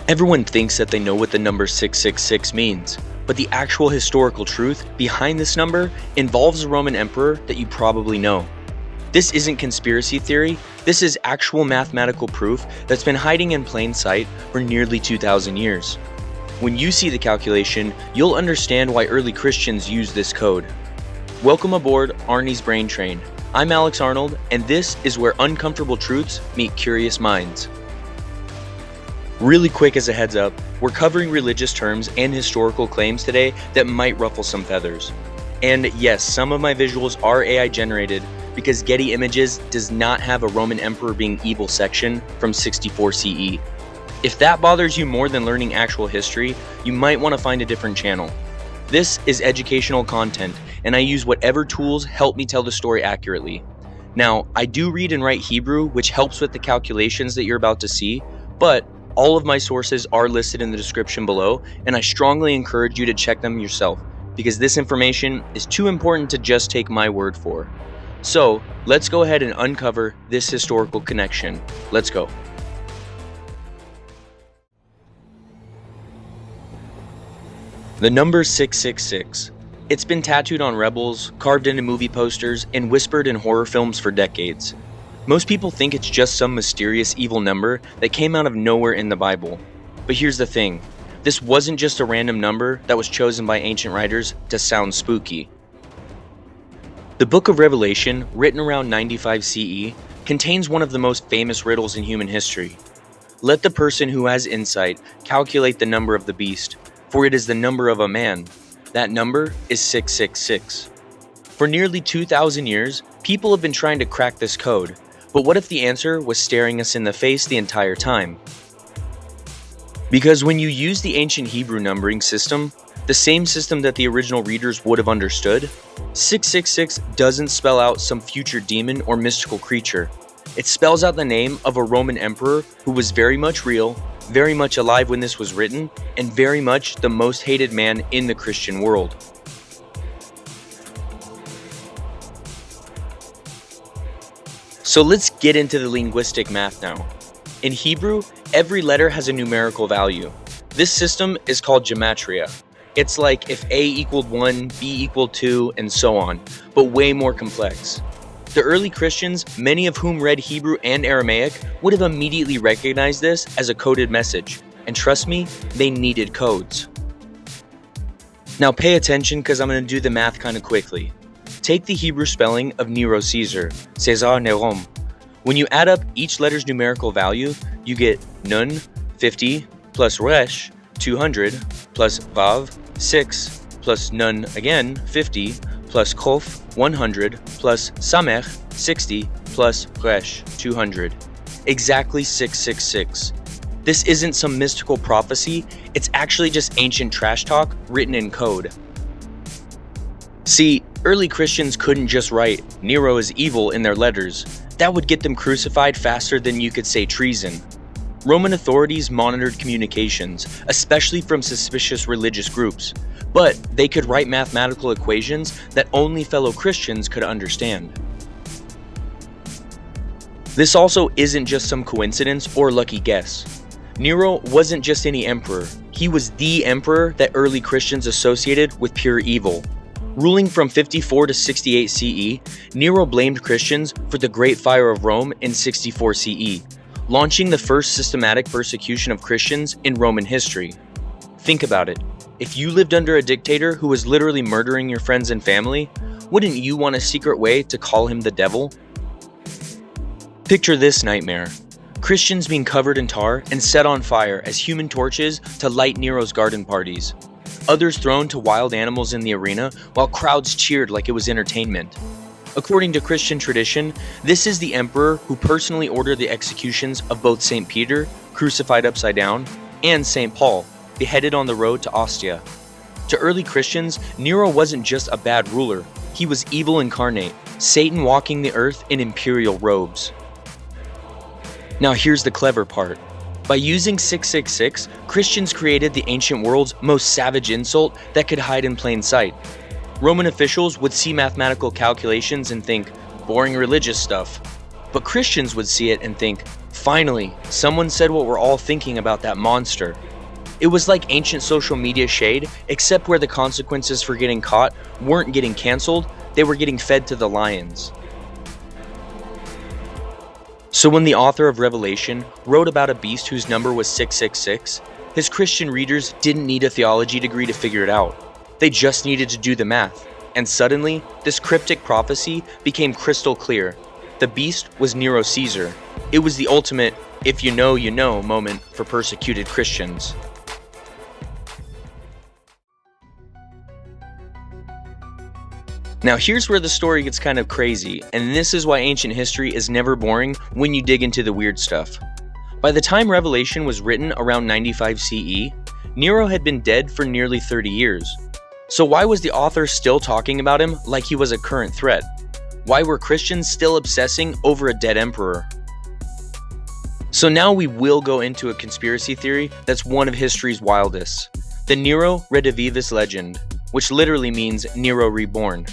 Everyone thinks that they know what the number 666 means, but the actual historical truth behind this number involves a Roman emperor that you probably know. This isn't conspiracy theory, this is actual mathematical proof that's been hiding in plain sight for nearly 2,000 years. When you see the calculation, you'll understand why early Christians used this code. Welcome aboard Arnie's Brain Train. I'm Alex Arnold, and this is where uncomfortable truths meet curious minds. Really quick as a heads up, we're covering religious terms and historical claims today that might ruffle some feathers. And yes, some of my visuals are AI generated because Getty Images does not have a Roman emperor being evil section from 64 CE. If that bothers you more than learning actual history, you might want to find a different channel. This is educational content, and I use whatever tools help me tell the story accurately. Now, I do read and write Hebrew, which helps with the calculations that you're about to see, but all of my sources are listed in the description below, and I strongly encourage you to check them yourself, because this information is too important to just take my word for. So, let's go ahead and uncover this historical connection. Let's go. The number 666. It's been tattooed on rebels, carved into movie posters, and whispered in horror films for decades. Most people think it's just some mysterious evil number that came out of nowhere in the Bible. But here's the thing. This wasn't just a random number that was chosen by ancient writers to sound spooky. The Book of Revelation, written around 95 CE, contains one of the most famous riddles in human history. Let the person who has insight calculate the number of the beast, for it is the number of a man. That number is 666. For nearly 2,000 years, people have been trying to crack this code. But what if the answer was staring us in the face the entire time? Because when you use the ancient Hebrew numbering system, the same system that the original readers would have understood, 666 doesn't spell out some future demon or mystical creature. It spells out the name of a Roman emperor who was very much real, very much alive when this was written, and very much the most hated man in the Christian world. So let's get into the linguistic math now. In Hebrew, every letter has a numerical value. This system is called Gematria. It's like if A equaled 1, B equaled 2, and so on, but way more complex. The early Christians, many of whom read Hebrew and Aramaic, would have immediately recognized this as a coded message. And trust me, they needed codes. Now pay attention because I'm going to do the math kind of quickly. Take the Hebrew spelling of Nero Caesar, Caesar Nerom. When you add up each letter's numerical value, you get Nun, 50, plus Resh, 200, plus Vav, 6, plus Nun again, 50, plus Kof, 100, plus Samech, 60, plus Resh, 200. Exactly 666. This isn't some mystical prophecy, it's actually just ancient trash talk written in code. See, early Christians couldn't just write, Nero is evil in their letters. That would get them crucified faster than you could say treason. Roman authorities monitored communications, especially from suspicious religious groups, but they could write mathematical equations that only fellow Christians could understand. This also isn't just some coincidence or lucky guess. Nero wasn't just any emperor, he was the emperor that early Christians associated with pure evil. Ruling from 54 to 68 CE, Nero blamed Christians for the Great Fire of Rome in 64 CE, launching the first systematic persecution of Christians in Roman history. Think about it. If you lived under a dictator who was literally murdering your friends and family, wouldn't you want a secret way to call him the devil? Picture this nightmare. Christians being covered in tar and set on fire as human torches to light Nero's garden parties. Others thrown to wild animals in the arena while crowds cheered like it was entertainment. According to Christian tradition, this is the emperor who personally ordered the executions of both St. Peter, crucified upside down, and St. Paul, beheaded on the road to Ostia. To early Christians, Nero wasn't just a bad ruler, he was evil incarnate, Satan walking the earth in imperial robes. Now here's the clever part. By using 666, Christians created the ancient world's most savage insult that could hide in plain sight. Roman officials would see mathematical calculations and think, boring religious stuff. But Christians would see it and think, Finally, someone said what we're all thinking about that monster. It was like ancient social media shade, except where the consequences for getting caught weren't getting canceled, they were getting fed to the lions. So when the author of Revelation wrote about a beast whose number was 666, his Christian readers didn't need a theology degree to figure it out. They just needed to do the math. And suddenly, this cryptic prophecy became crystal clear. The beast was Nero Caesar. It was the ultimate, if you know, you know moment for persecuted Christians. Now here's where the story gets kind of crazy, and this is why ancient history is never boring when you dig into the weird stuff. By the time Revelation was written around 95 CE, Nero had been dead for nearly 30 years. So why was the author still talking about him like he was a current threat? Why were Christians still obsessing over a dead emperor? So now we will go into a conspiracy theory that's one of history's wildest. The Nero Redivivus legend, which literally means Nero reborn.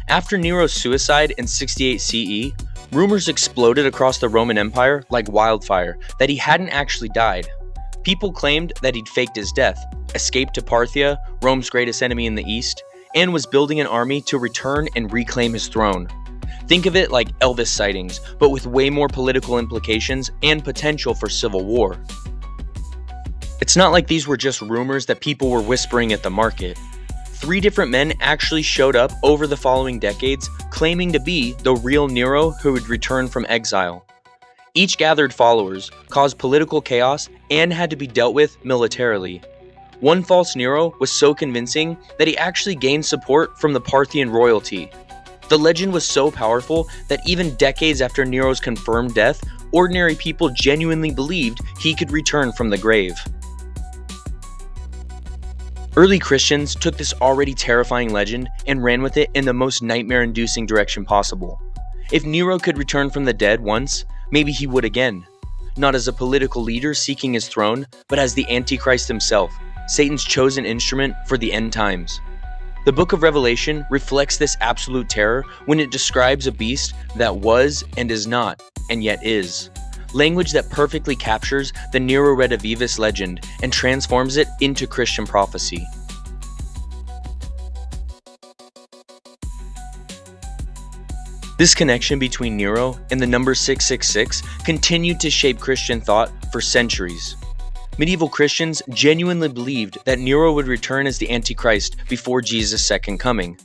After Nero's suicide in 68 CE, rumors exploded across the Roman Empire like wildfire that he hadn't actually died. People claimed that he'd faked his death, escaped to Parthia, Rome's greatest enemy in the east, and was building an army to return and reclaim his throne. Think of it like Elvis sightings, but with way more political implications and potential for civil war. It's not like these were just rumors that people were whispering at the market. 3 different men actually showed up over the following decades, claiming to be the real Nero who would return from exile. Each gathered followers, caused political chaos, and had to be dealt with militarily. One false Nero was so convincing that he actually gained support from the Parthian royalty. The legend was so powerful that even decades after Nero's confirmed death, ordinary people genuinely believed he could return from the grave. Early Christians took this already terrifying legend and ran with it in the most nightmare-inducing direction possible. If Nero could return from the dead once, maybe he would again. Not as a political leader seeking his throne, but as the Antichrist himself, Satan's chosen instrument for the end times. The book of Revelation reflects this absolute terror when it describes a beast that was and is not, and yet is. Language that perfectly captures the Nero Redivivus legend and transforms it into Christian prophecy. This connection between Nero and the number 666 continued to shape Christian thought for centuries. Medieval Christians genuinely believed that Nero would return as the Antichrist before Jesus' second coming.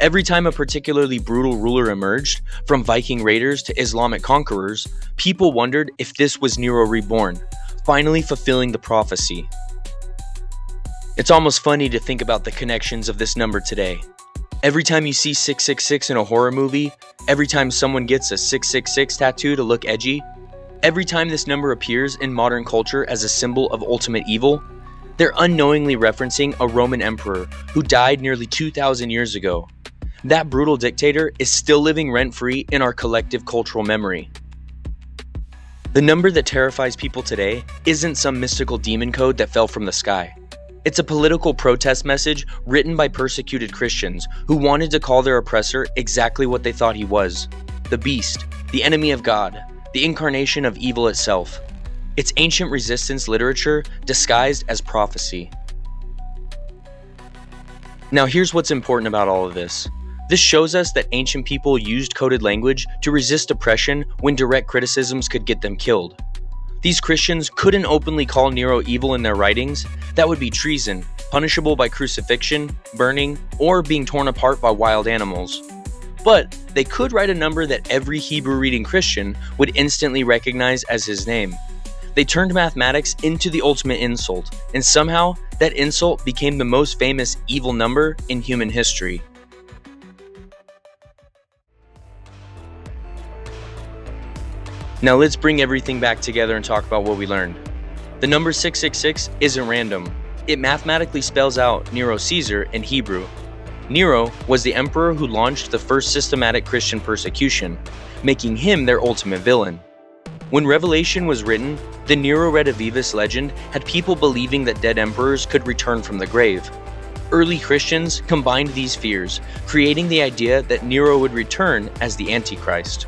Every time a particularly brutal ruler emerged, from Viking raiders to Islamic conquerors, people wondered if this was Nero reborn, finally fulfilling the prophecy. It's almost funny to think about the connections of this number today. Every time you see 666 in a horror movie, every time someone gets a 666 tattoo to look edgy, every time this number appears in modern culture as a symbol of ultimate evil, they're unknowingly referencing a Roman emperor who died nearly 2,000 years ago. That brutal dictator is still living rent-free in our collective cultural memory. The number that terrifies people today isn't some mystical demon code that fell from the sky. It's a political protest message written by persecuted Christians who wanted to call their oppressor exactly what they thought he was: the beast, the enemy of God, the incarnation of evil itself. It's ancient resistance literature disguised as prophecy. Now here's what's important about all of this. This shows us that ancient people used coded language to resist oppression when direct criticisms could get them killed. These Christians couldn't openly call Nero evil in their writings. That would be treason, punishable by crucifixion, burning, or being torn apart by wild animals. But they could write a number that every Hebrew-reading Christian would instantly recognize as his name. They turned mathematics into the ultimate insult, and somehow that insult became the most famous evil number in human history. Now let's bring everything back together and talk about what we learned. The number 666 isn't random. It mathematically spells out Nero Caesar in Hebrew. Nero was the emperor who launched the first systematic Christian persecution, making him their ultimate villain. When Revelation was written, the Nero Redivivus legend had people believing that dead emperors could return from the grave. Early Christians combined these fears, creating the idea that Nero would return as the Antichrist.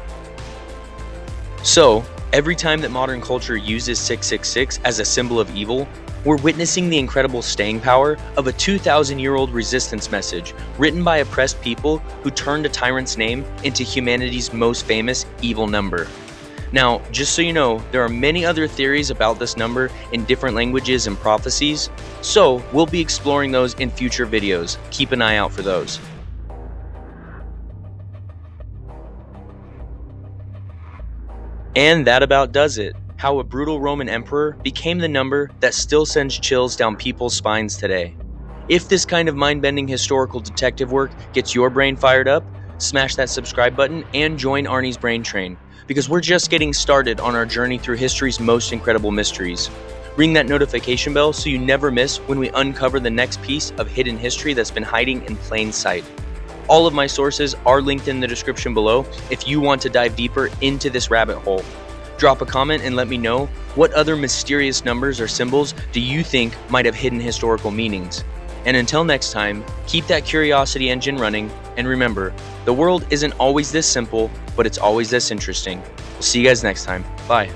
So, Every time that modern culture uses 666 as a symbol of evil, we're witnessing the incredible staying power of a 2,000-year-old resistance message written by oppressed people who turned a tyrant's name into humanity's most famous evil number. Now, just so you know, there are many other theories about this number in different languages and prophecies, so we'll be exploring those in future videos. Keep an eye out for those. And that about does it. How a brutal Roman emperor became the number that still sends chills down people's spines today. If this kind of mind-bending historical detective work gets your brain fired up, smash that subscribe button and join Arnie's brain train, because we're just getting started on our journey through history's most incredible mysteries. Ring that notification bell so you never miss when we uncover the next piece of hidden history that's been hiding in plain sight. All of my sources are linked in the description below if you want to dive deeper into this rabbit hole. Drop a comment and let me know what other mysterious numbers or symbols do you think might have hidden historical meanings. And until next time, keep that curiosity engine running, and remember, the world isn't always this simple, but it's always this interesting. We'll see you guys next time. Bye.